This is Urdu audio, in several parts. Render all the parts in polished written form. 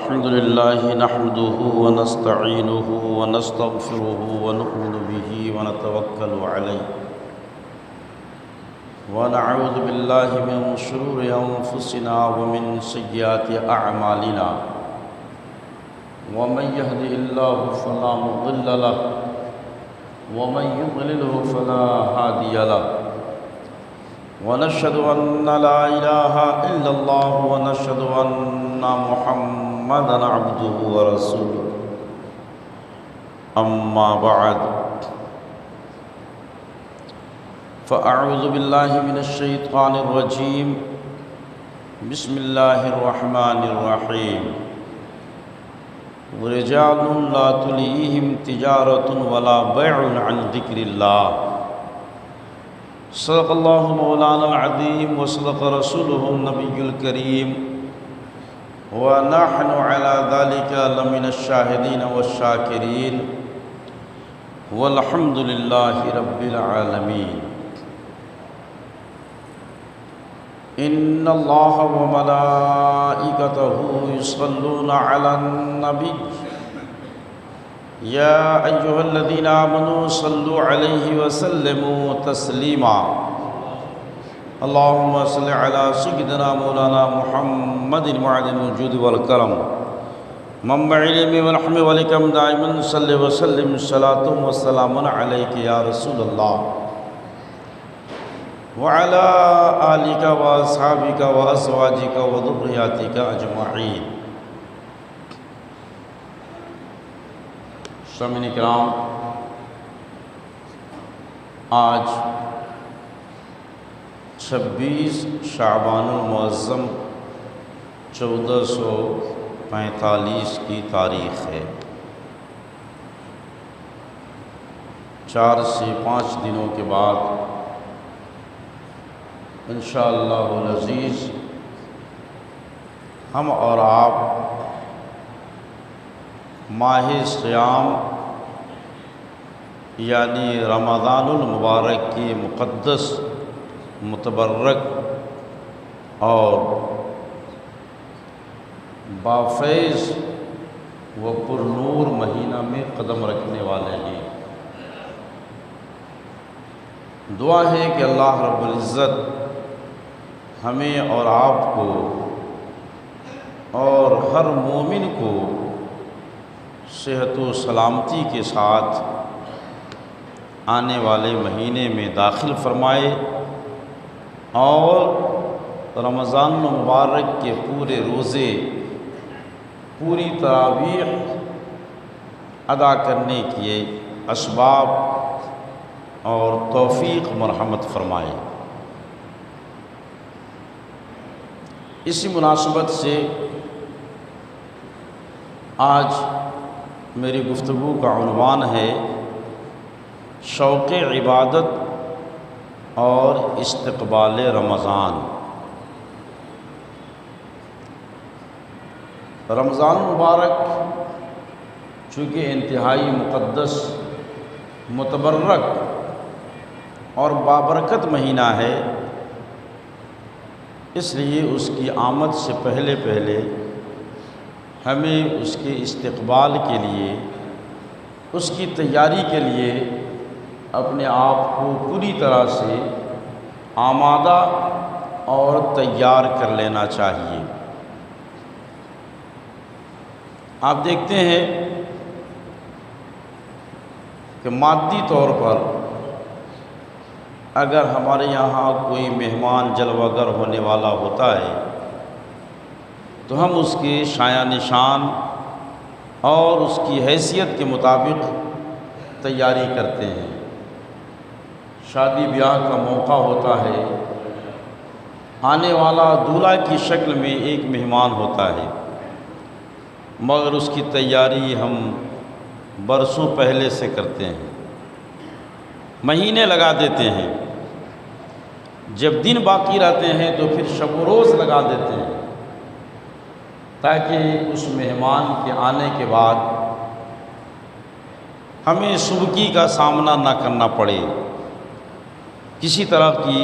الحمد لله نحمده ونستعينه ونستغفره ونؤمن به ونتوكل عليه ونعوذ بالله من شرور أنفسنا ومن سيئات أعمالنا ومن يهده الله فلا مضل له ومن يضلله فلا هادي له ونشهد أن لا إله إلا الله ونشهد أن محمدًا عبده ورسوله أما بعد فأعوذ بالله من الشيطان الرجيم بسم الله الرحمن الرحيم ورجال لا تلهيهم تجارة ولا بيع عن ذكر الله صدق الله مولانا العظيم وصدق رسوله النبي الكريم ونحن على ذلك لمن الشاهدين والشاكرين والحمد لله رب العالمين إن الله وملائكته يصلون على النبي يا أيها الذين آمنوا صلوا عليه وسلموا تسليما اللهم صل على سيدنا مولانا محمد معدن الوجود والكرم منبع العلم والرحم والحكم دائما صل وسلم صلاة وسلام عليك يا رسول الله وعلى آلك وأصحابك وأزواجك وذرياتك أجمعين. سامعین کرام، آج 26 شعبان المعظم 1445 کی تاریخ ہے. 4 سے 5 دنوں کے بعد انشاءاللہ العزیز ہم اور آپ ماہ صیام یعنی رمضان المبارک کی مقدس، متبرک اور بافیض و پر نور مہینہ میں قدم رکھنے والے ہیں. دعا ہے کہ اللہ رب العزت ہمیں اور آپ کو اور ہر مومن کو صحت و سلامتی کے ساتھ آنے والے مہینے میں داخل فرمائے اور رمضان المبارک کے پورے روزے، پوری تراویح ادا کرنے کے اسباب اور توفیق مرحمت فرمائے. اسی مناسبت سے آج میری گفتگو کا عنوان ہے شوق عبادت اور استقبال رمضان. رمضان مبارک چونکہ انتہائی مقدس، متبرک اور بابرکت مہینہ ہے، اس لیے اس کی آمد سے پہلے ہمیں اس کے استقبال کے لیے، اس کی تیاری کے لیے اپنے آپ کو پوری طرح سے آمادہ اور تیار کر لینا چاہیے. آپ دیکھتے ہیں کہ مادی طور پر اگر ہمارے یہاں کوئی مہمان جلوہ گر ہونے والا ہوتا ہے تو ہم اس کے شایان نشان اور اس کی حیثیت کے مطابق تیاری کرتے ہیں. شادی بیاہ کا موقع ہوتا ہے، آنے والا دولہا کی شکل میں ایک مہمان ہوتا ہے، مگر اس کی تیاری ہم برسوں پہلے سے کرتے ہیں، مہینے لگا دیتے ہیں. جب دن باقی رہتے ہیں تو پھر شب و روز لگا دیتے ہیں تاکہ اس مہمان کے آنے کے بعد ہمیں سبکی کا سامنا نہ کرنا پڑے، کسی طرح کی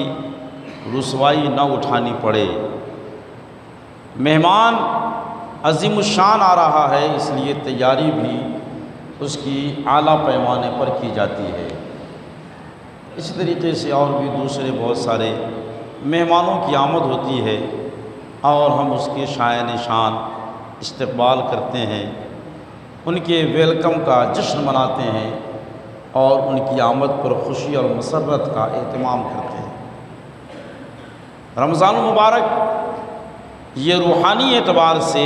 رسوائی نہ اٹھانی پڑے. مہمان عظیم الشان آ رہا ہے، اس لیے تیاری بھی اس کی اعلیٰ پیمانے پر کی جاتی ہے۔ اسی طریقے سے اور بھی دوسرے بہت سارے مہمانوں کی آمد ہوتی ہے اور ہم اس کے شایان شان استقبال کرتے ہیں، ان کے ویلکم کا جشن مناتے ہیں اور ان کی آمد پر خوشی اور مسرت کا اہتمام کرتے ہیں۔ رمضان المبارک یہ روحانی اعتبار سے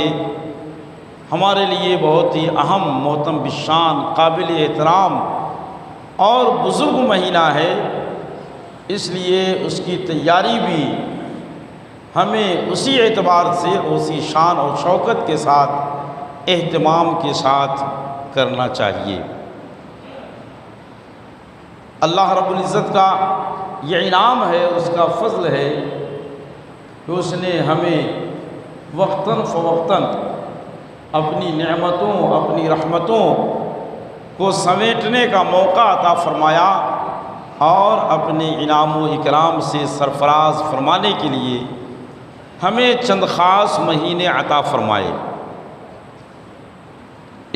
ہمارے لیے بہت ہی اہم، محترم بالشان، قابل احترام اور بزرگ مہینہ ہے، اس لیے اس کی تیاری بھی ہمیں اسی اعتبار سے اسی شان اور شوکت کے ساتھ، اہتمام کے ساتھ کرنا چاہیے۔ اللہ رب العزت کا یہ انعام ہے، اس کا فضل ہے کہ اس نے ہمیں وقتاً فوقتاً اپنی نعمتوں، اپنی رحمتوں کو سمیٹنے کا موقع عطا فرمایا اور اپنے انعام و اکرام سے سرفراز فرمانے کے لیے ہمیں چند خاص مہینے عطا فرمائے۔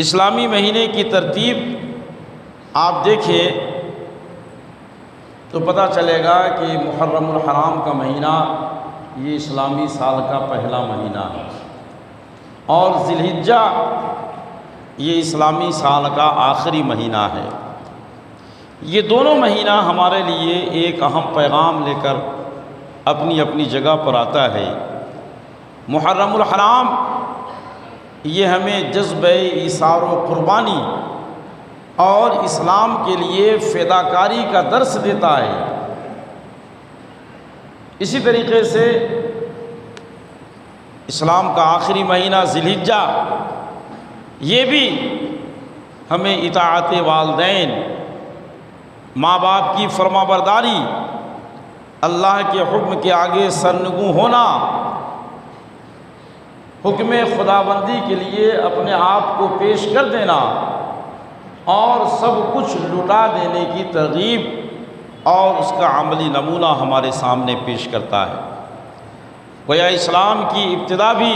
اسلامی مہینے کی ترتیب آپ دیکھیں تو پتہ چلے گا کہ محرم الحرام کا مہینہ یہ اسلامی سال کا پہلا مہینہ ہے، اور ذی الحجہ یہ اسلامی سال کا آخری مہینہ ہے۔ یہ دونوں مہینہ ہمارے لیے ایک اہم پیغام لے کر اپنی اپنی جگہ پر آتا ہے۔ محرم الحرام یہ ہمیں جذبہ ایثار و قربانی اور اسلام کے لیے فداکاری کا درس دیتا ہے۔ اسی طریقے سے اسلام کا آخری مہینہ ذی الحجہ یہ بھی ہمیں اطاعت والدین، ماں باپ کی فرما برداری، اللہ کے حکم کے آگے سرنگوں ہونا، حکم خداوندی کے لیے اپنے آپ کو پیش کر دینا اور سب کچھ لٹا دینے کی ترغیب اور اس کا عملی نمونہ ہمارے سامنے پیش کرتا ہے۔ گویا اسلام کی ابتدا بھی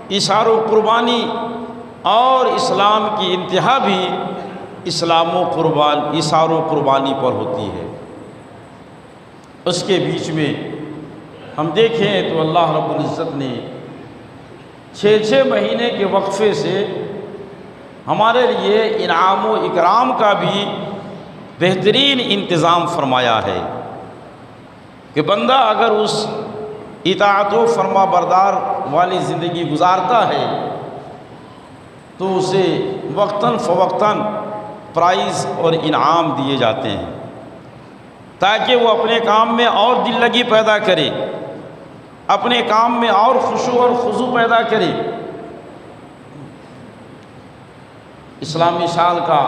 ایثار و قربانی اور اسلام کی انتہا بھی ایثار و قربانی پر ہوتی ہے۔ اس کے بیچ میں ہم دیکھیں تو اللہ رب العزت نے 6 مہینے کے وقفے سے ہمارے لیے انعام و اکرام کا بھی بہترین انتظام فرمایا ہے کہ بندہ اگر اس اطاعت و فرما بردار والی زندگی گزارتا ہے تو اسے وقتاً فوقتاً پرائز اور انعام دیے جاتے ہیں تاکہ وہ اپنے کام میں اور دل لگی پیدا کرے، اپنے کام میں اور خشوع اور خضوع پیدا کرے۔ اسلامی سال کا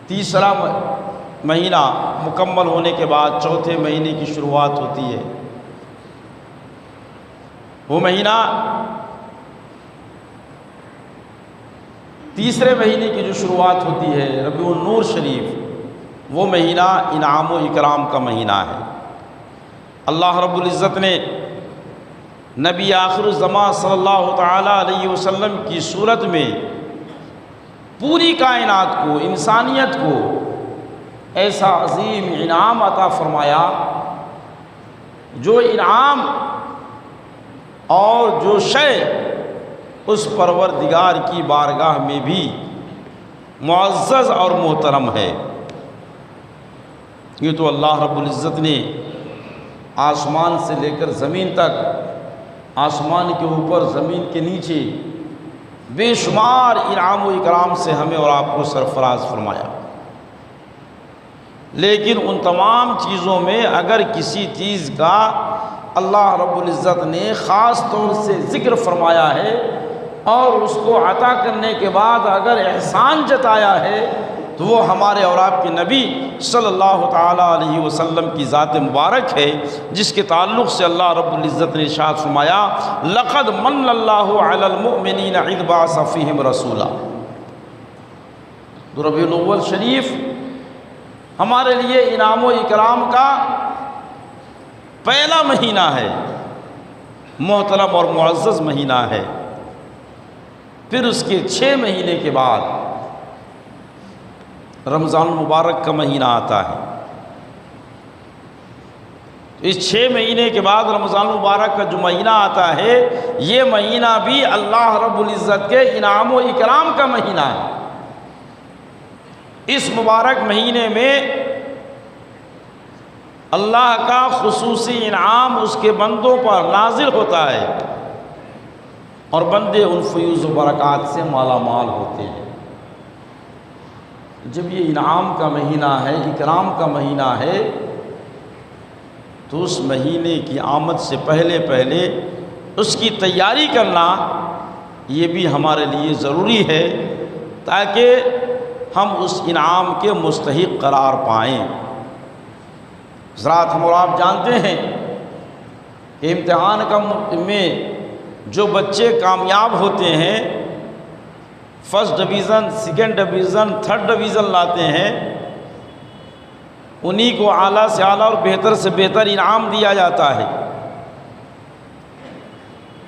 تیسرا مہینہ مکمل ہونے کے بعد چوتھے مہینے کی شروعات ہوتی ہے۔ وہ مہینہ تیسرے مہینے کی جو شروعات ہوتی ہے ربیع النور شریف، وہ مہینہ انعام و اکرام کا مہینہ ہے۔ اللہ رب العزت نے نبی آخر الزمان صلی اللہ تعالیٰ علیہ وسلم کی صورت میں پوری کائنات کو، انسانیت کو ایسا عظیم انعام عطا فرمایا جو انعام اور جو شے اس پروردگار کی بارگاہ میں بھی معزز اور محترم ہے۔ یہ تو اللہ رب العزت نے آسمان سے لے کر زمین تک، آسمان کے اوپر زمین کے نیچے بے شمار انعام و اکرام سے ہمیں اور آپ کو سرفراز فرمایا، لیکن ان تمام چیزوں میں اگر کسی چیز کا اللہ رب العزت نے خاص طور سے ذکر فرمایا ہے اور اس کو عطا کرنے کے بعد اگر احسان جتایا ہے تو وہ ہمارے اور آپ کے نبی صلی اللہ تعالیٰ علیہ وسلم کی ذات مبارک ہے، جس کے تعلق سے اللہ رب العزت نے ارشاد فرمایا لَقَدْ مَنَّ اللَّهُ عَلَى الْمُؤْمِنِينَ إِذْ بَعَثَ فِيهِمْ رَسُولًا۔ تو ربیع الاول شریف ہمارے لیے انعام و اکرام کا پہلا مہینہ ہے، محترم اور معزز مہینہ ہے۔ پھر اس کے 6 مہینے کے بعد رمضان المبارک کا مہینہ آتا ہے۔ اس 6 مہینے کے بعد رمضان المبارک کا جو مہینہ آتا ہے، یہ مہینہ بھی اللہ رب العزت کے انعام و اکرام کا مہینہ ہے۔ اس مبارک مہینے میں اللہ کا خصوصی انعام اس کے بندوں پر نازل ہوتا ہے اور بندے ان فیوز و برکات سے مالا مال ہوتے ہیں۔ جب یہ انعام کا مہینہ ہے، اکرام کا مہینہ ہے، تو اس مہینے کی آمد سے پہلے اس کی تیاری کرنا یہ بھی ہمارے لیے ضروری ہے تاکہ ہم اس انعام کے مستحق قرار پائیں۔ حضرات، ہم اور آپ جانتے ہیں کہ امتحان میں جو بچے کامیاب ہوتے ہیں، first division, second division, third division لاتے ہیں، انہی کو اعلیٰ سے اعلیٰ اور بہتر سے بہتر انعام دیا جاتا ہے۔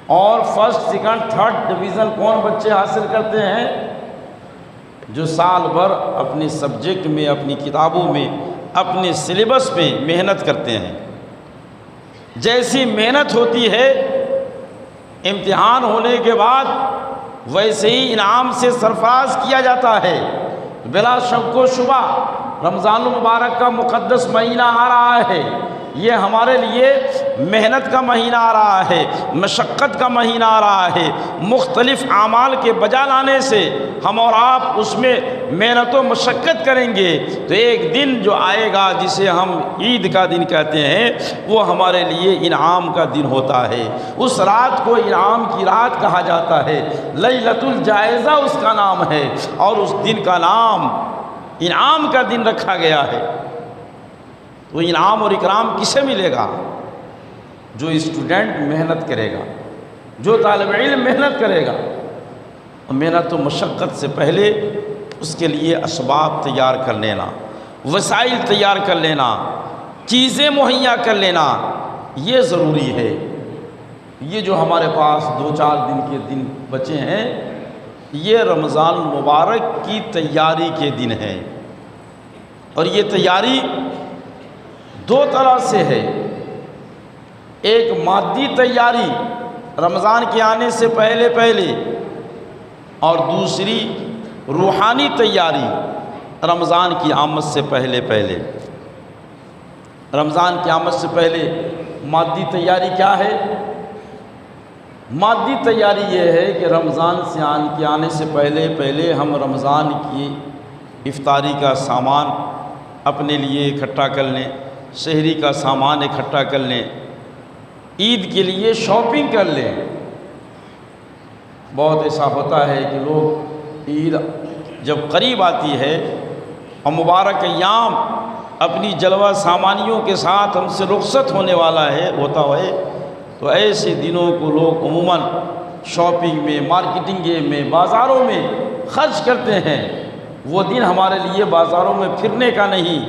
اور فرسٹ، سیکنڈ، تھرڈ ڈویژن کون بچے حاصل کرتے ہیں؟ جو سال بھر اپنے سبجیکٹ میں، اپنی کتابوں میں، اپنے سلیبس میں محنت کرتے ہیں۔ جیسی محنت ہوتی ہے امتحان ہونے کے بعد ویسے ہی انعام سے سرفراز کیا جاتا ہے۔ بلا شک و شبہ رمضان المبارک کا مقدس مہینہ آ رہا ہے، یہ ہمارے لیے محنت کا مہینہ آ رہا ہے، مشقت کا مہینہ آ رہا ہے۔ مختلف اعمال کے بجا لانے سے ہم اور آپ اس میں محنت و مشقت کریں گے تو ایک دن جو آئے گا جسے ہم عید کا دن کہتے ہیں، وہ ہمارے لیے انعام کا دن ہوتا ہے۔ اس رات کو انعام کی رات کہا جاتا ہے، لیلۃ الجائزہ اس کا نام ہے، اور اس دن کا نام انعام کا دن رکھا گیا ہے۔ تو انعام اور اکرام کسے ملے گا؟ جو اسٹوڈنٹ محنت کرے گا، جو طالب علم محنت کرے گا، محنت و مشقت سے پہلے اس کے لیے اسباب تیار کر لینا، وسائل تیار کر لینا، چیزیں مہیا کر لینا، یہ ضروری ہے۔ یہ جو ہمارے پاس 2-4 دن کے دن بچے ہیں، یہ رمضان المبارک کی تیاری کے دن ہیں، اور یہ تیاری 2 طرح سے ہے۔ ایک مادی تیاری رمضان کے آنے سے پہلے، اور دوسری روحانی تیاری رمضان کی آمد سے پہلے۔ رمضان کی آمد سے پہلے مادی تیاری کیا ہے؟ مادی تیاری یہ ہے کہ رمضان کے آنے سے پہلے ہم رمضان کی افطاری کا سامان اپنے لیے اکٹھا کر لیں، سحری کا سامان اکٹھا کر لیں، عید کے لیے شاپنگ کر لیں۔ بہت ایسا ہوتا ہے کہ لوگ عید جب قریب آتی ہے اور مبارک ایام اپنی جلوہ سامانیوں کے ساتھ ہم سے رخصت ہونے والا ہوتا ہے، تو ایسے دنوں کو لوگ عموماً شاپنگ میں، مارکیٹنگ میں، بازاروں میں خرچ کرتے ہیں۔ وہ دن ہمارے لیے بازاروں میں پھرنے کا نہیں،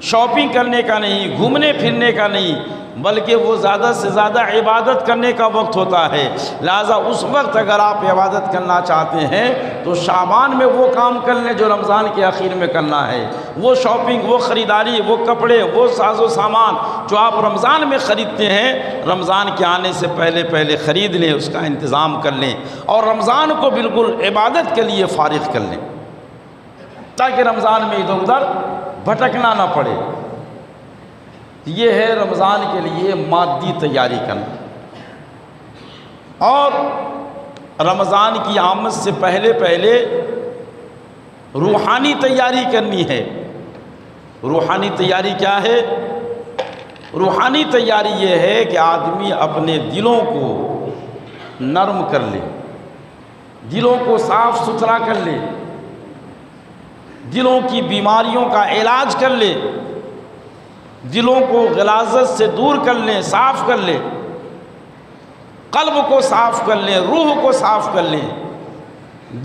شاپنگ کرنے کا نہیں، گھومنے پھرنے کا نہیں، بلکہ وہ زیادہ سے زیادہ عبادت کرنے کا وقت ہوتا ہے۔ لہذا اس وقت اگر آپ عبادت کرنا چاہتے ہیں تو شعبان میں وہ کام کر لیں جو رمضان کے آخر میں کرنا ہے۔ وہ شاپنگ، وہ خریداری، وہ کپڑے، وہ ساز و سامان جو آپ رمضان میں خریدتے ہیں، رمضان کے آنے سے پہلے خرید لیں، اس کا انتظام کر لیں، اور رمضان کو بالکل عبادت کے لیے فارغ کر لیں تاکہ رمضان میں ادھر ادھر بھٹکنا نہ پڑے۔ یہ ہے رمضان کے لیے مادی تیاری کرنا۔ اور رمضان کی آمد سے پہلے روحانی تیاری کرنی ہے۔ روحانی تیاری کیا ہے؟ روحانی تیاری یہ ہے کہ آدمی اپنے دلوں کو نرم کر لے، دلوں کو صاف ستھرا کر لے، دلوں کی بیماریوں کا علاج کر لے، دلوں کو غلاظت سے دور کر لیں، صاف کر لیں، قلب کو صاف کر لیں، روح کو صاف کر لیں،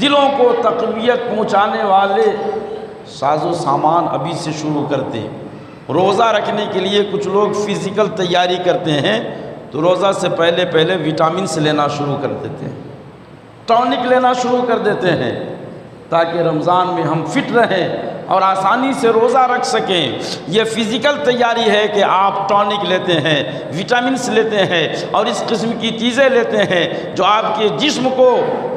دلوں کو تقویت پہنچانے والے ساز و سامان ابھی سے شروع کرتے ہیں۔ روزہ رکھنے کے لیے کچھ لوگ فزیکل تیاری کرتے ہیں تو روزہ سے پہلے وٹامنس لینا شروع کر دیتے ہیں، ٹونک لینا شروع کر دیتے ہیں تاکہ رمضان میں ہم فٹ رہیں اور آسانی سے روزہ رکھ سکیں۔ یہ فزیکل تیاری ہے کہ آپ ٹونک لیتے ہیں، وٹامنس لیتے ہیں اور اس قسم کی چیزیں لیتے ہیں جو آپ کے جسم کو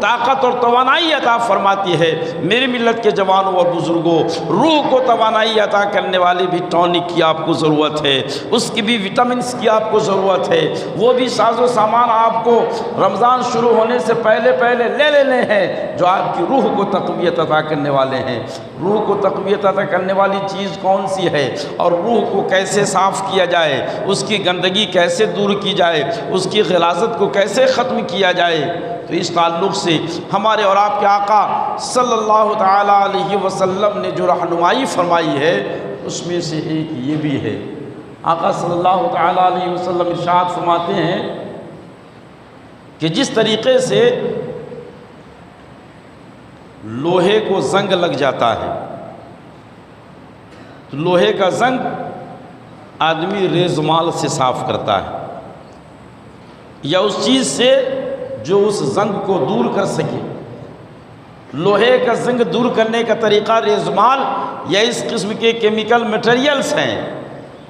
طاقت اور توانائی عطا فرماتی ہے۔ میری ملت کے جوانوں اور بزرگوں، روح کو توانائی عطا کرنے والی بھی ٹونک کی آپ کو ضرورت ہے، اس کی بھی وٹامنس کی آپ کو ضرورت ہے، وہ بھی ساز و سامان آپ کو رمضان شروع ہونے سے پہلے لے لینے ہیں جو آپ کی روح کو تقویت عطا کرنے والے ہیں۔ روح کو تقویت عطا کرنے والی چیز کون سی ہے اور روح کو کیسے صاف کیا جائے، اس کی گندگی کیسے دور کی جائے، اس کی غلاظت کو کیسے ختم کیا جائے، تو اس تعلق سے ہمارے اور آپ کے آقا صلی اللہ تعالیٰ علیہ وسلم نے جو رہنمائی فرمائی ہے اس میں سے ایک یہ بھی ہے۔ آقا صلی اللہ تعالیٰ علیہ وسلم ارشاد فرماتے ہیں کہ جس طریقے سے لوہے کو زنگ لگ جاتا ہے تو لوہے کا زنگ آدمی ریزمال سے صاف کرتا ہے یا اس چیز سے جو اس زنگ کو دور کر سکے۔ لوہے کا زنگ دور کرنے کا طریقہ ریزمال یا اس قسم کے کیمیکل میٹیریلز ہیں،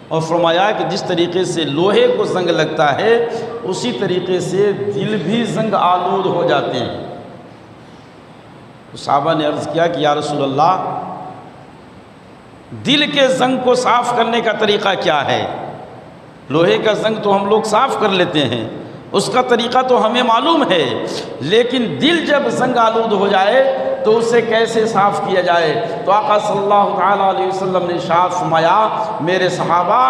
اور فرمایا کہ جس طریقے سے لوہے کو زنگ لگتا ہے اسی طریقے سے دل بھی زنگ آلود ہو جاتے ہیں۔ صحابہ نے عرض کیا کہ یا رسول اللہ، دل کے زنگ کو صاف کرنے کا طریقہ کیا ہے؟ لوہے کا زنگ تو ہم لوگ صاف کر لیتے ہیں، اس کا طریقہ تو ہمیں معلوم ہے، لیکن دل جب زنگ آلود ہو جائے تو اسے کیسے صاف کیا جائے؟ تو آقا صلی اللہ تعالیٰ علیہ وسلم نے ارشاد فرمایا، میرے صحابہ،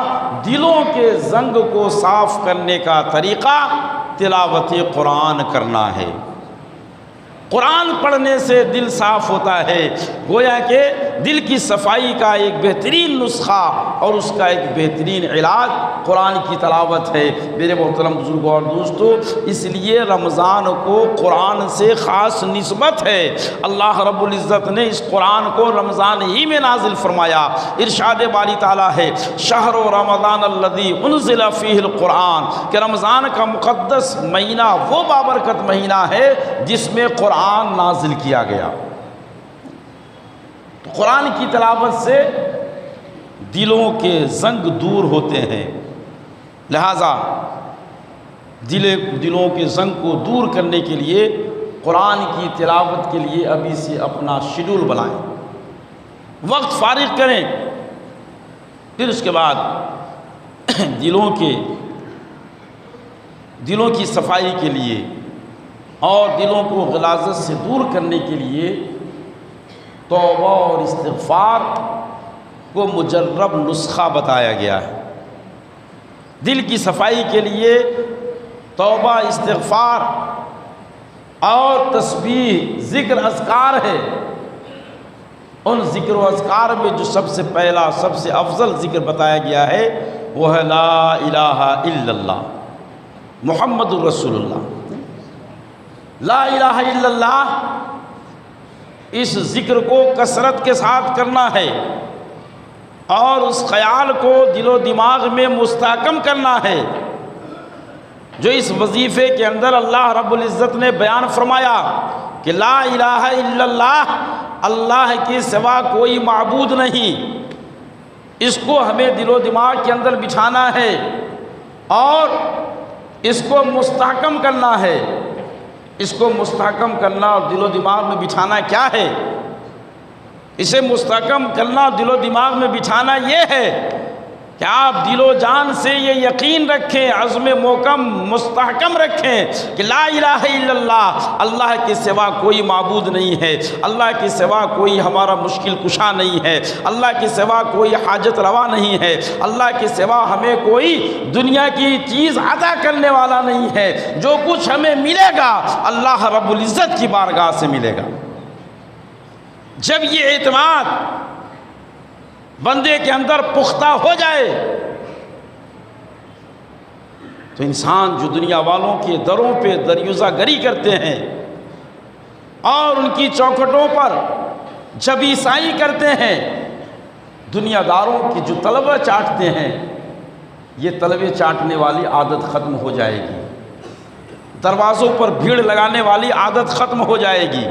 دلوں کے زنگ کو صاف کرنے کا طریقہ تلاوت قرآن کرنا ہے۔ قرآن پڑھنے سے دل صاف ہوتا ہے، گویا کہ دل کی صفائی کا ایک بہترین نسخہ اور اس کا ایک بہترین علاج قرآن کی تلاوت ہے۔ میرے محترم بزرگوں اور دوستو، اس لیے رمضان کو قرآن سے خاص نسبت ہے۔ اللہ رب العزت نے اس قرآن کو رمضان ہی میں نازل فرمایا۔ ارشاد باری تعالیٰ ہے، شہر رمضان الذی انزل فیہ القرآن، کہ رمضان کا مقدس مہینہ وہ بابرکت مہینہ ہے جس میں قرآن نازل کیا گیا۔ تو قرآن کی تلاوت سے دلوں کے زنگ دور ہوتے ہیں، لہذا دلوں کے زنگ کو دور کرنے کے لیے قرآن کی تلاوت کے لیے ابھی سے اپنا شیڈول بنائیں، وقت فارغ کریں، پھر اس کے بعد دلوں کی صفائی کے لیے اور دلوں کو غلاظت سے دور کرنے کے لیے توبہ اور استغفار کو مجرب نسخہ بتایا گیا ہے۔ دل کی صفائی کے لیے توبہ، استغفار اور تسبیح، ذکر، اذکار ہے۔ ان ذکر و اذکار میں جو سب سے پہلا، سب سے افضل ذکر بتایا گیا ہے وہ ہے لا الہ الا اللہ محمد الرسول اللہ۔ لا الہ الا اللہ، اس ذکر کو کثرت کے ساتھ کرنا ہے اور اس خیال کو دل و دماغ میں مستحکم کرنا ہے جو اس وظیفے کے اندر اللہ رب العزت نے بیان فرمایا کہ لا الہ الا اللہ، اللہ کے سوا کوئی معبود نہیں۔ اس کو ہمیں دل و دماغ کے اندر بٹھانا ہے اور اس کو مستحکم کرنا ہے۔ اس کو مستحکم کرنا اور دل و دماغ میں بٹھانا کیا ہے؟ اسے مستحکم کرنا دل و دماغ میں بٹھانا یہ ہے کہ آپ دل و جان سے یہ یقین رکھیں، عزم محکم مستحکم رکھیں کہ لا الہ الا اللہ، اللہ کے سوا کوئی معبود نہیں ہے، اللہ کے سوا کوئی ہمارا مشکل کشا نہیں ہے، اللہ کے سوا کوئی حاجت روا نہیں ہے، اللہ کے سوا ہمیں کوئی دنیا کی چیز عطا کرنے والا نہیں ہے۔ جو کچھ ہمیں ملے گا اللہ رب العزت کی بارگاہ سے ملے گا۔ جب یہ اعتماد بندے کے اندر پختہ ہو جائے تو انسان جو دنیا والوں کے دروں پہ دریوزہ گری کرتے ہیں اور ان کی چوکھٹوں پر جب عیسائی کرتے ہیں، دنیا داروں کی جو طلبہ چاٹتے ہیں، یہ طلبے چاٹنے والی عادت ختم ہو جائے گی۔ دروازوں پر بھیڑ لگانے والی عادت ختم ہو جائے گی،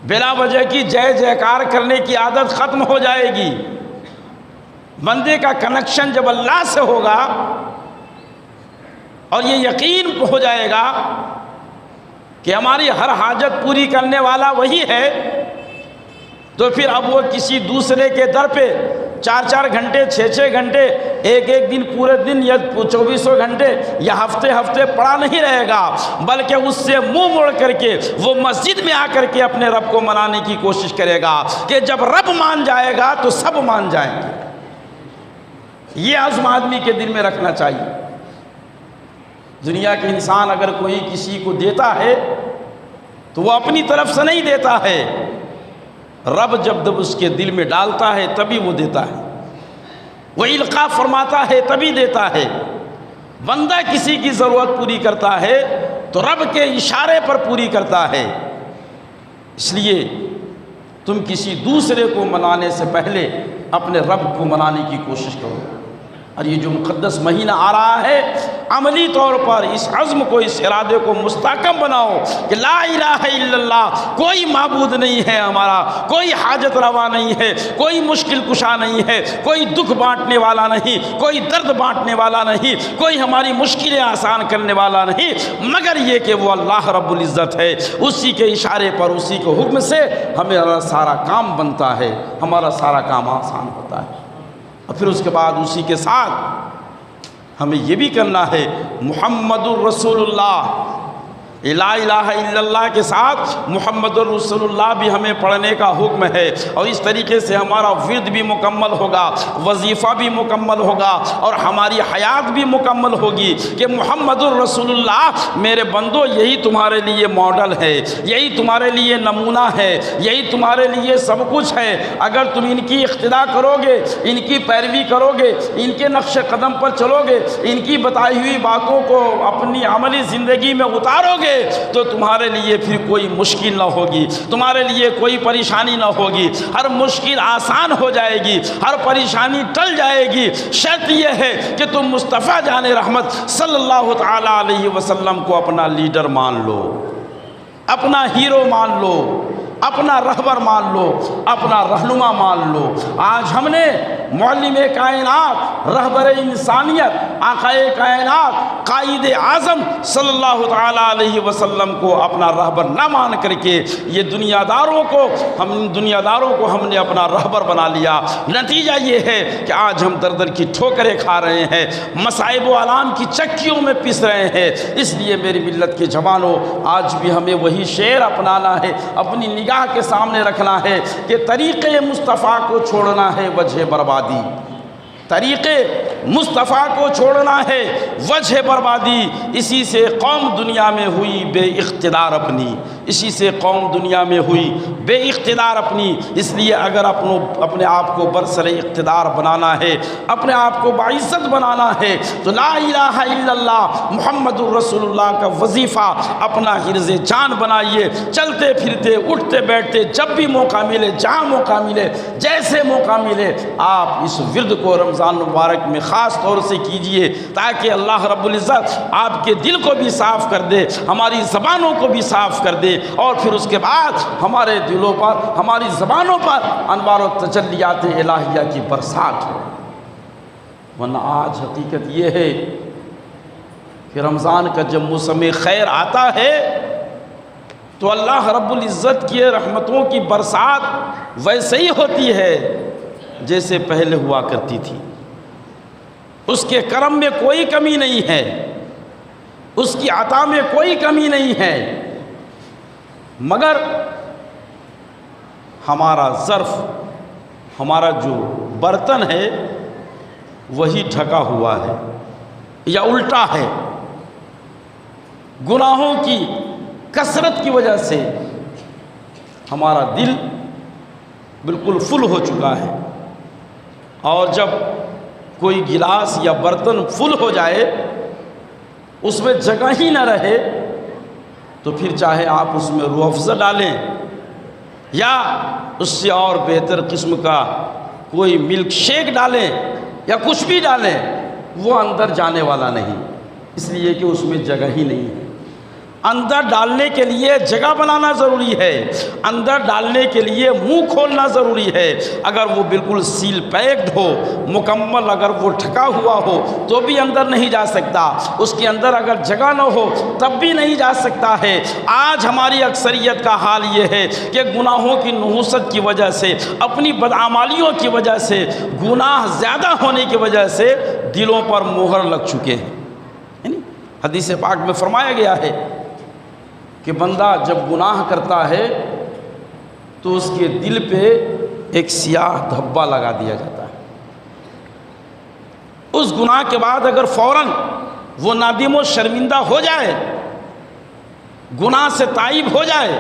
بلا وجہ کی جے جیکار کرنے کی عادت ختم ہو جائے گی۔ بندے کا کنیکشن جب اللہ سے ہوگا اور یہ یقین ہو جائے گا کہ ہماری ہر حاجت پوری کرنے والا وہی ہے، تو پھر اب وہ کسی دوسرے کے در پہ 4 گھنٹے 6 گھنٹے ایک دن پورے دن یا 24 گھنٹے یا ہفتے پڑا نہیں رہے گا، بلکہ اس سے منہ موڑ کر کے وہ مسجد میں آ کر کے اپنے رب کو منانے کی کوشش کرے گا کہ جب رب مان جائے گا تو سب مان جائیں گے۔ یہ عزم آدمی کے دل میں رکھنا چاہیے۔ دنیا کے انسان اگر کوئی کسی کو دیتا ہے تو وہ اپنی طرف سے نہیں دیتا ہے، رب جب اس کے دل میں ڈالتا ہے تبھی وہ دیتا ہے، وہ القاء فرماتا ہے تبھی دیتا ہے۔ بندہ کسی کی ضرورت پوری کرتا ہے تو رب کے اشارے پر پوری کرتا ہے۔ اس لیے تم کسی دوسرے کو منانے سے پہلے اپنے رب کو منانے کی کوشش کرو۔ اور یہ جو مقدس مہینہ آ رہا ہے، عملی طور پر اس عزم کو، اس ارادے کو مستحکم بناؤ کہ لا الہ الا اللہ، کوئی معبود نہیں ہے ہمارا، کوئی حاجت روا نہیں ہے، کوئی مشکل کشا نہیں ہے، کوئی دکھ بانٹنے والا نہیں، کوئی درد بانٹنے والا نہیں، کوئی ہماری مشکلیں آسان کرنے والا نہیں، مگر یہ کہ وہ اللہ رب العزت ہے۔ اسی کے اشارے پر، اسی کے حکم سے ہمارا سارا کام بنتا ہے، ہمارا سارا کام آسان ہوتا ہے۔ اور پھر اس کے بعد اسی کے ساتھ ہمیں یہ بھی کرنا ہے، محمد الرسول اللہ، لا الہ الا اللہ کے ساتھ محمد الرسول اللہ بھی ہمیں پڑھنے کا حکم ہے، اور اس طریقے سے ہمارا ورد بھی مکمل ہوگا، وظیفہ بھی مکمل ہوگا، اور ہماری حیات بھی مکمل ہوگی کہ محمد الرسول اللہ میرے بندو یہی تمہارے لیے ماڈل ہے، یہی تمہارے لیے نمونہ ہے، یہی تمہارے لیے سب کچھ ہے۔ اگر تم ان کی اقتداء کرو گے، ان کی پیروی کرو گے، ان کے نقش قدم پر چلو گے، ان کی بتائی ہوئی باتوں کو اپنی عملی زندگی میں اتارو گے، تو تمہارے لیے پھر کوئی مشکل نہ ہوگی، تمہارے لیے کوئی پریشانی نہ ہوگی، ہر مشکل آسان ہو جائے گی، ہر پریشانی ٹل جائے گی۔ شرط یہ ہے کہ تم مصطفیٰ جان رحمت صلی اللہ تعالی علیہ وسلم کو اپنا لیڈر مان لو، اپنا ہیرو مان لو، اپنا رہبر مان لو، اپنا رہنما مان لو۔ آج ہم نے معلم کائنات، رہبر انسانیت، آقا کائنات، قائد اعظم صلی اللہ تعالی علیہ وسلم کو اپنا رہبر نہ مان کر کے یہ دنیا داروں کو ہم نے اپنا رہبر بنا لیا۔ نتیجہ یہ ہے کہ آج ہم در در کی ٹھوکریں کھا رہے ہیں، مصائب و آلام کی چکیوں میں پس رہے ہیں۔ اس لیے میری ملت کے جوانوں، آج بھی ہمیں وہی شعر اپنانا ہے، اپنی نگاہ کے سامنے رکھنا ہے کہ طریقے مصطفیٰ کو چھوڑنا ہے وجہ بربادی، طریقے مصطفیٰ کو چھوڑنا ہے وجہ بربادی۔ اسی سے قوم دنیا میں ہوئی بے اقتدار اپنی، اسی سے قوم دنیا میں ہوئی بے اقتدار اپنی۔ اس لیے اگر اپنے آپ کو برسر اقتدار بنانا ہے، اپنے آپ کو باعزت بنانا ہے، تو لا الہ الا اللہ محمد الرسول اللہ کا وظیفہ اپنا حرز جان بنائیے۔ چلتے پھرتے، اٹھتے بیٹھتے، جب بھی موقع ملے، جہاں موقع ملے، جیسے موقع ملے، آپ اس ورد کو رمضان مبارک میں خاص طور سے کیجئے، تاکہ اللہ رب العزت آپ کے دل کو بھی صاف کر دے، ہماری زبانوں کو بھی صاف کر دے، اور پھر اس کے بعد ہمارے دلوں پر، ہماری زبانوں پر انوار و تجلیات الہیہ کی برسات ہو۔ ورنہ آج حقیقت یہ ہے کہ رمضان کا جب موسم خیر آتا ہے تو اللہ رب العزت کی رحمتوں کی برسات ویسے ہی ہوتی ہے جیسے پہلے ہوا کرتی تھی۔ اس کے کرم میں کوئی کمی نہیں ہے، اس کی عطا میں کوئی کمی نہیں ہے، مگر ہمارا ظرف، ہمارا جو برتن ہے وہی ڈھکا ہوا ہے یا الٹا ہے۔ گناہوں کی کثرت کی وجہ سے ہمارا دل بالکل فل ہو چکا ہے، اور جب کوئی گلاس یا برتن فل ہو جائے، اس میں جگہ ہی نہ رہے، تو پھر چاہے آپ اس میں روح افزا ڈالیں یا اس سے اور بہتر قسم کا کوئی ملک شیک ڈالیں یا کچھ بھی ڈالیں، وہ اندر جانے والا نہیں۔ اس لیے کہ اس میں جگہ ہی نہیں ہے۔ اندر ڈالنے کے لیے جگہ بنانا ضروری ہے، اندر ڈالنے کے لیے منہ کھولنا ضروری ہے۔ اگر وہ بالکل سیل پیکڈ ہو، مکمل اگر وہ ڈھکا ہوا ہو تو بھی اندر نہیں جا سکتا، اس کے اندر اگر جگہ نہ ہو تب بھی نہیں جا سکتا ہے۔ آج ہماری اکثریت کا حال یہ ہے کہ گناہوں کی نحوست کی وجہ سے، اپنی بدعمالیوں کی وجہ سے، گناہ زیادہ ہونے کی وجہ سے دلوں پر مہر لگ چکے ہیں۔ یعنی حدیث پاک میں فرمایا گیا ہے کہ بندہ جب گناہ کرتا ہے تو اس کے دل پہ ایک سیاہ دھبا لگا دیا جاتا ہے۔ اس گناہ کے بعد اگر فوراً وہ نادم و شرمندہ ہو جائے، گناہ سے تائب ہو جائے،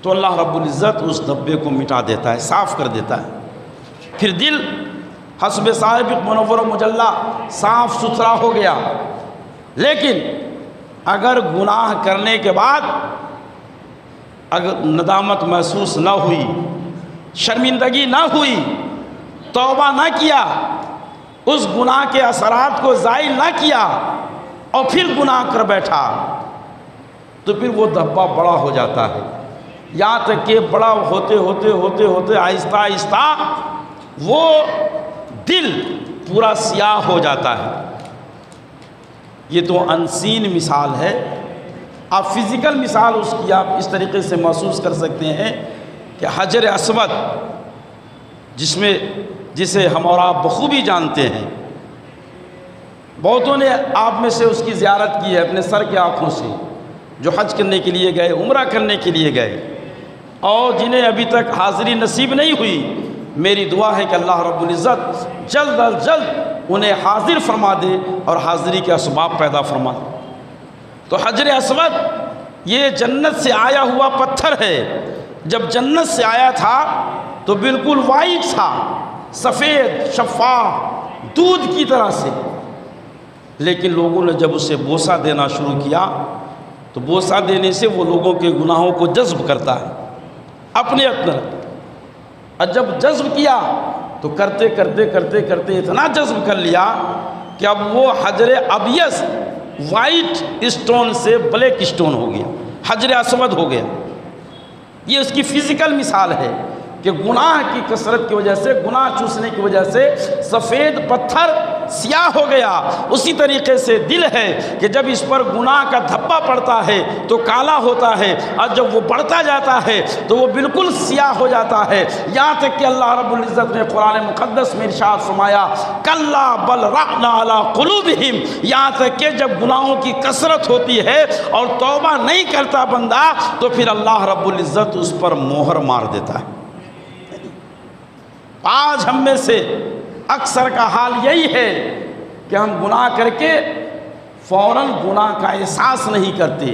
تو اللہ رب العزت اس دھبے کو مٹا دیتا ہے، صاف کر دیتا ہے۔ پھر دل حسب سابق منور و مجلہ صاف ستھرا ہو گیا۔ لیکن اگر گناہ کرنے کے بعد اگر ندامت محسوس نہ ہوئی، شرمندگی نہ ہوئی، توبہ نہ کیا، اس گناہ کے اثرات کو زائل نہ کیا اور پھر گناہ کر بیٹھا، تو پھر وہ دھبا بڑا ہو جاتا ہے، یہاں تک کہ بڑا ہوتے ہوتے ہوتے ہوتے آہستہ آہستہ وہ دل پورا سیاہ ہو جاتا ہے۔ یہ تو انسین مثال ہے، آپ فزیکل مثال اس کی آپ اس طریقے سے محسوس کر سکتے ہیں کہ حجر اسود، جسے ہم اور آپ بخوبی جانتے ہیں، بہتوں نے آپ میں سے اس کی زیارت کی ہے اپنے سر کے آنکھوں سے، جو حج کرنے کے لیے گئے، عمرہ کرنے کے لیے گئے، اور جنہیں ابھی تک حاضری نصیب نہیں ہوئی، میری دعا ہے کہ اللہ رب العزت جلد از جلد انہیں حاضر فرما دے اور حاضری کے اسباب پیدا فرما دے۔ تو حجر اسود یہ جنت سے آیا ہوا پتھر ہے، جب جنت سے آیا تھا تو بالکل وائٹ تھا، سفید شفاف دودھ کی طرح سے، لیکن لوگوں نے جب اسے بوسہ دینا شروع کیا تو بوسہ دینے سے وہ لوگوں کے گناہوں کو جذب کرتا ہے اپنے اندر، اور جب جذب کیا تو کرتے کرتے کرتے کرتے اتنا جذب کر لیا کہ اب وہ حجر ابیض وائٹ اسٹون سے بلیک اسٹون ہو گیا، حجر اسود ہو گیا۔ یہ اس کی فزیکل مثال ہے کہ گناہ کی کثرت کی وجہ سے، گناہ چوسنے کی وجہ سے سفید پتھر سیاہ ہو گیا۔ اسی طریقے سے دل ہے کہ جب اس پر گناہ کا دھبا پڑتا ہے تو کالا ہوتا ہے، اور جب وہ بڑھتا جاتا ہے تو وہ بالکل سیاہ ہو جاتا ہے، یہاں تک کہ اللہ رب العزت نے قرآن مقدس میں ارشاد فرمایا کلا بل رأنا علی قلوبہم، یہاں تک کہ جب گناہوں کی کثرت ہوتی ہے اور توبہ نہیں کرتا بندہ تو پھر اللہ رب العزت اس پر مہر مار دیتا ہے۔ آج ہم میں سے اکثر کا حال یہی ہے کہ ہم گناہ کر کے فوراً گناہ کا احساس نہیں کرتے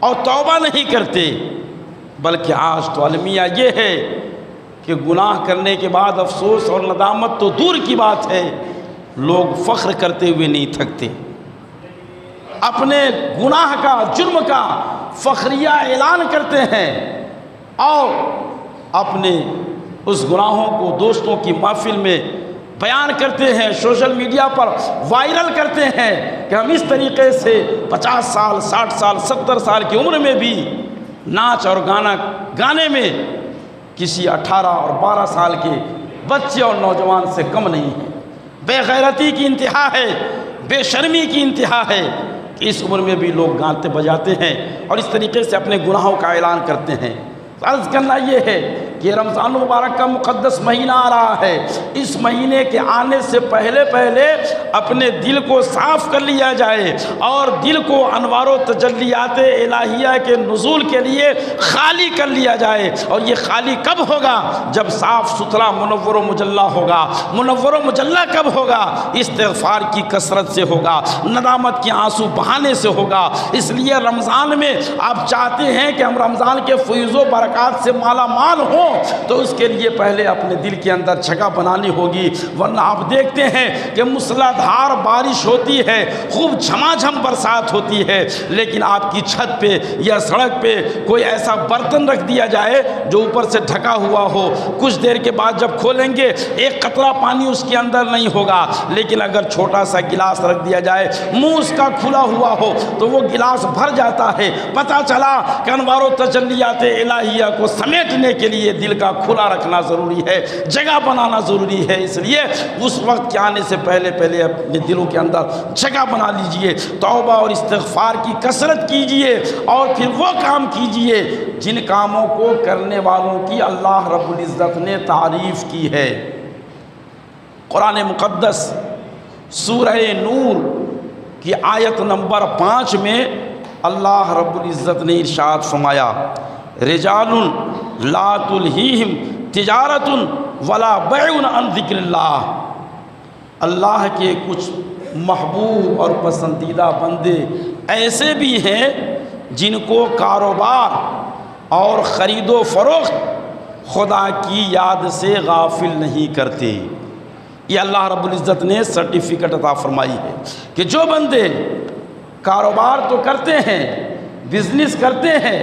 اور توبہ نہیں کرتے، بلکہ آج تو المیہ یہ ہے کہ گناہ کرنے کے بعد افسوس اور ندامت تو دور کی بات ہے، لوگ فخر کرتے ہوئے نہیں تھکتے، اپنے گناہ کا، جرم کا فخریہ اعلان کرتے ہیں اور اپنے اس گناہوں کو دوستوں کی محفل میں بیان کرتے ہیں، سوشل میڈیا پر وائرل کرتے ہیں کہ ہم اس طریقے سے 50 سال 60 سال 70 سال کی عمر میں بھی ناچ اور گانے میں کسی 18 اور 12 سال کے بچے اور نوجوان سے کم نہیں ہے۔ بے غیرتی کی انتہا ہے، بے شرمی کی انتہا ہے کہ اس عمر میں بھی لوگ گاتے بجاتے ہیں اور اس طریقے سے اپنے گناہوں کا اعلان کرتے ہیں۔ عرض کرنا یہ ہے کہ رمضان مبارک کا مقدس مہینہ آ رہا ہے، اس مہینے کے آنے سے پہلے اپنے دل کو صاف کر لیا جائے اور دل کو انوار و تجلیات الہیہ کے نزول کے لیے خالی کر لیا جائے۔ اور یہ خالی کب ہوگا؟ جب صاف ستھرا منور و مجلہ ہوگا۔ منور و مجلہ کب ہوگا؟ استغفار کی کثرت سے ہوگا، ندامت کے آنسو بہانے سے ہوگا۔ اس لیے رمضان میں آپ چاہتے ہیں کہ ہم رمضان کے فیض و برکات سے مالا مال ہوں تو اس کے لیے پہلے اپنے دل کے اندر جگہ بنانی ہوگی، ورنہ آپ دیکھتے ہیں کہ موسلا دھار بارش ہوتی ہے، خوب جھما جھم برسات ہوتی ہے، لیکن آپ کی چھت پہ یا سڑک پہ کوئی ایسا برتن رکھ دیا جائے جو اوپر سے ڈھکا ہوا ہو، کچھ دیر کے بعد جب کھولیں گے ایک قطرہ پانی اس کے اندر نہیں ہوگا، لیکن اگر چھوٹا سا گلاس رکھ دیا جائے منہ اس کا کھلا ہوا ہو تو وہ گلاس بھر جاتا ہے۔ پتہ چلا کہ انوار و تجلیات الہیہ کو سمیٹنے کے لیے دل کا کھلا رکھنا ضروری ہے، جگہ بنانا ضروری ہے۔ اس لیے اس وقت کے آنے سے پہلے اپنے دلوں کے اندر جگہ بنا لیجئے، توبہ اور استغفار کی کثرت کیجئے، اور پھر وہ کام کیجئے جن کاموں کو کرنے والوں کی اللہ رب العزت نے تعریف کی ہے۔ قرآن مقدس سورہ نور کی آیت نمبر 5 میں اللہ رب العزت نے ارشاد فرمایا، رجال لا تلہیہم تجارت ولا بیع عن ذکر اللہ۔ اللہ کے کچھ محبوب اور پسندیدہ بندے ایسے بھی ہیں جن کو کاروبار اور خرید و فروخت خدا کی یاد سے غافل نہیں کرتے۔ یہ اللہ رب العزت نے سرٹیفکیٹ عطا فرمائی ہے کہ جو بندے کاروبار تو کرتے ہیں، بزنس کرتے ہیں،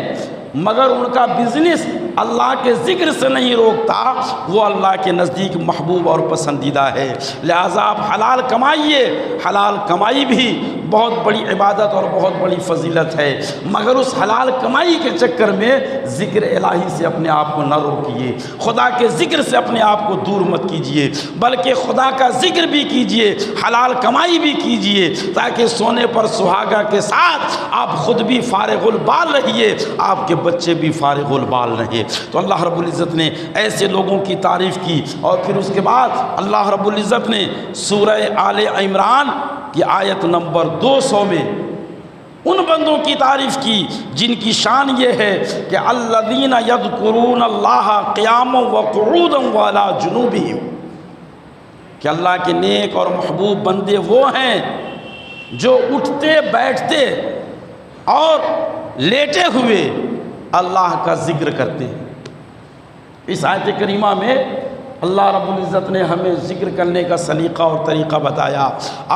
مگر ان کا بزنس اللہ کے ذکر سے نہیں روکتا، وہ اللہ کے نزدیک محبوب اور پسندیدہ ہے۔ لہٰذا آپ حلال کمائیے، حلال کمائی بھی بہت بڑی عبادت اور بہت بڑی فضیلت ہے، مگر اس حلال کمائی کے چکر میں ذکر الہی سے اپنے آپ کو نہ روکیے، خدا کے ذکر سے اپنے آپ کو دور مت کیجیے، بلکہ خدا کا ذکر بھی کیجیے، حلال کمائی بھی کیجیے، تاکہ سونے پر سہاگا کے ساتھ آپ خود بھی فارغ البال رہیے، آپ کے بچے بھی فارغ البال رہے۔ تو اللہ رب العزت نے ایسے لوگوں کی تعریف کی، اور پھر اس کے بعد اللہ رب العزت نے سورہ آل عمران کی آیت نمبر 200 میں ان بندوں کی تعریف کی جن کی شان یہ ہے کہ الذین یذکرون اللہ قیاما وقعودا وعلی جنوبہم، کہ اللہ کے نیک اور محبوب بندے وہ ہیں جو اٹھتے بیٹھتے اور لیٹے ہوئے اللہ کا ذکر کرتے ہیں۔ اس آیت کریمہ میں اللہ رب العزت نے ہمیں ذکر کرنے کا سلیقہ اور طریقہ بتایا۔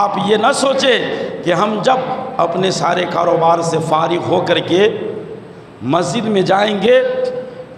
آپ یہ نہ سوچیں کہ ہم جب اپنے سارے کاروبار سے فارغ ہو کر کے مسجد میں جائیں گے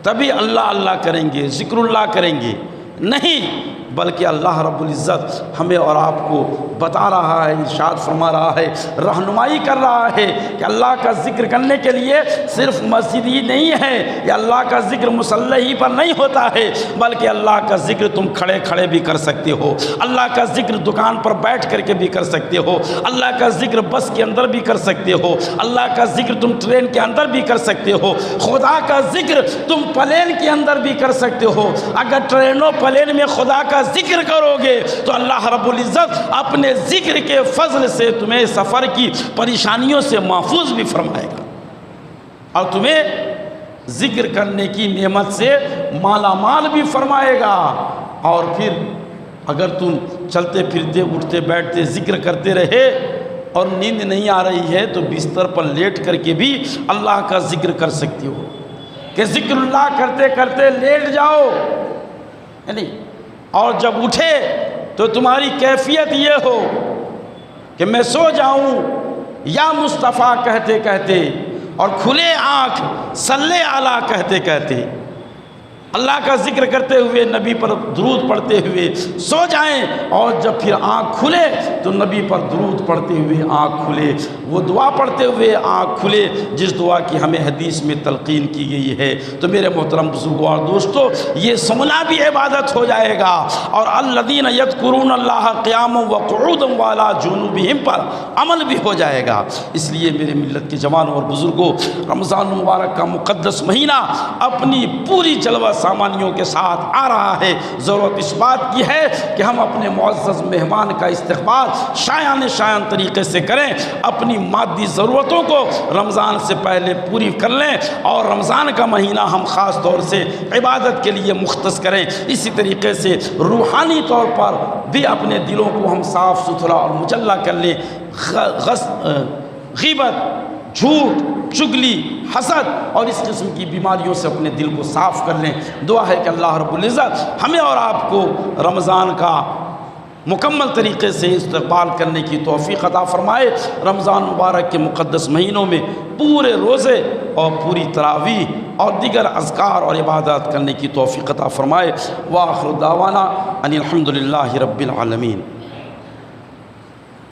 تبھی اللہ اللہ کریں گے، ذکر اللہ کریں گے، نہیں، بلکہ اللہ رب العزت ہمیں اور آپ کو بتا رہا ہے، ارشاد فرما رہا ہے، رہنمائی کر رہا ہے کہ اللہ کا ذکر کرنے کے لیے صرف مسجد ہی نہیں ہے، یا اللہ کا ذکر مصلی ہی پر نہیں ہوتا ہے، بلکہ اللہ کا ذکر تم کھڑے کھڑے بھی کر سکتے ہو، اللہ کا ذکر دکان پر بیٹھ کر کے بھی کر سکتے ہو، اللہ کا ذکر بس کے اندر بھی کر سکتے ہو، اللہ کا ذکر تم ٹرین کے اندر بھی کر سکتے ہو، خدا کا ذکر تم پلین کے اندر بھی کر سکتے ہو۔ اگر ٹرینوں پلین میں خدا کا ذکر کرو گے تو اللہ رب العزت اپنے ذکر کے فضل سے تمہیں سفر کی پریشانیوں سے محفوظ بھی فرمائے گا، اور تمہیں ذکر کرنے کی نعمت سے مالا مال بھی فرمائے گا۔ اور پھر اگر تم چلتے پھرتے اٹھتے بیٹھتے ذکر کرتے رہے اور نیند نہیں آ رہی ہے تو بستر پر لیٹ کر کے بھی اللہ کا ذکر کر سکتے ہو، کہ ذکر اللہ کرتے کرتے لیٹ جاؤ، یعنی اور جب اٹھے تو تمہاری کیفیت یہ ہو کہ میں سو جاؤں یا مصطفیٰ کہتے کہتے، اور کھلے آنکھ صلی اعلیٰ کہتے کہتے، اللہ کا ذکر کرتے ہوئے نبی پر درود پڑھتے ہوئے سو جائیں، اور جب پھر آنکھ کھلے تو نبی پر درود پڑھتے ہوئے آنکھ کھلے، وہ دعا پڑھتے ہوئے آنکھ کھلے جس دعا کی ہمیں حدیث میں تلقین کی گئی ہے۔ تو میرے محترم بزرگوں اور دوستو، یہ سمنا بھی عبادت ہو جائے گا، اور الذین یذکرون اللہ قیاما وقعودا وعلی جنوبہم پر عمل بھی ہو جائے گا۔ اس لیے میرے ملت کے جوانوں اور بزرگوں، رمضان مبارک کا مقدس مہینہ اپنی پوری جلوہ سامانیوں کے ساتھ آ رہا ہے۔ ضرورت اس بات کی ہے کہ ہم اپنے معزز مہمان کا استقبال شایان طریقے سے کریں، اپنی مادی ضرورتوں کو رمضان سے پہلے پوری کر لیں، اور رمضان کا مہینہ ہم خاص طور سے عبادت کے لیے مختص کریں۔ اسی طریقے سے روحانی طور پر بھی اپنے دلوں کو ہم صاف ستھرا اور مجلہ کر لیں، غیبت، جھوٹ، چگلی، حسد اور اس قسم کی بیماریوں سے اپنے دل کو صاف کر لیں۔ دعا ہے کہ اللہ رب العزت ہمیں اور آپ کو رمضان کا مکمل طریقے سے استقبال کرنے کی توفیق عطا فرمائے۔ رمضان مبارک کے مقدس مہینوں میں پورے روزے اور پوری تراویح اور دیگر اذکار اور عبادات کرنے کی توفیق عطا فرمائے۔ وآخر دعوانا ان الحمد للہ رب العالمین۔